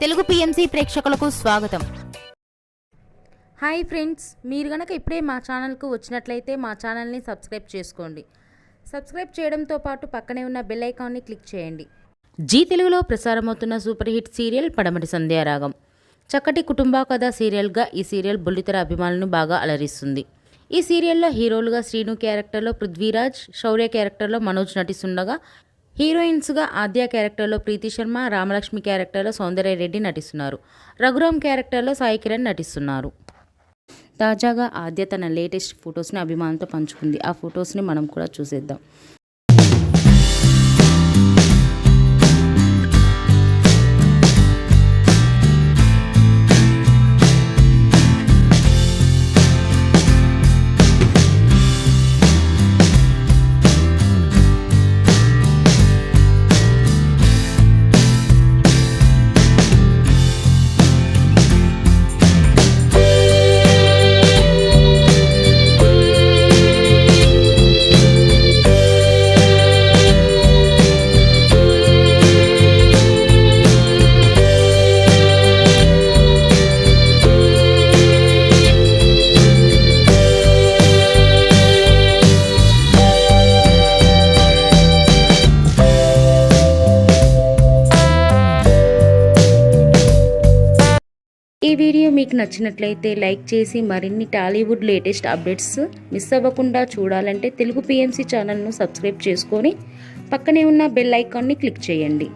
Telugu PMC ప్రేక్షకులకు స్వాగతం. Hi friends, మీరు గనక ఇప్పుడే మా ఛానల్కు వచ్చినట్లయితే మా ఛానల్ని సబ్స్క్రైబ్ చేసుకోండి. సబ్స్క్రైబ్ చేయడంతో పాటు పక్కనే ఉన్న బెల్ ఐకాన్ని క్లిక్ చేయండి. జీ తెలుగులో ప్రసారమవుతున్న సూపర్ హిట్ సీరియల్ పడమటి సంధ్యారాగం. చక్కటి కుటుంబ కథ సీరియల్గా ఈ సీరియల్ బుల్లితెర అభిమానులను బాగా అలరిస్తుంది. ఈ సీరియల్లో హీరోలుగా శ్రీను క్యారెక్టర్లో పృథ్వీరాజ్, శౌర్య క్యారెక్టర్లో మనోజ్ నటిస్తుండగా హీరోయిన్స్గా ఆద్య క్యారెక్టర్లో ప్రీతి శర్మ, రామలక్ష్మి క్యారెక్టర్లో సౌందర్య రెడ్డి నటిస్తున్నారు. రఘురామ్ క్యారెక్టర్లో సాయి కిరణ్ నటిస్తున్నారు. తాజాగా ఆద్య తన లేటెస్ట్ ఫొటోస్ని అభిమానులతో పంచుకుంది. ఆ ఫొటోస్ని మనం కూడా చూసేద్దాం. ఈ వీడియో మీకు నచ్చినట్లయితే లైక్ చేసి మరిన్ని టాలీవుడ్ లేటెస్ట్ అప్డేట్స్ మిస్ అవ్వకుండా చూడాలంటే తెలుగు పిఎంసి ఛానల్ను సబ్స్క్రైబ్ చేసుకొని పక్కనే ఉన్న బెల్ ఐకాన్ని క్లిక్ చేయండి.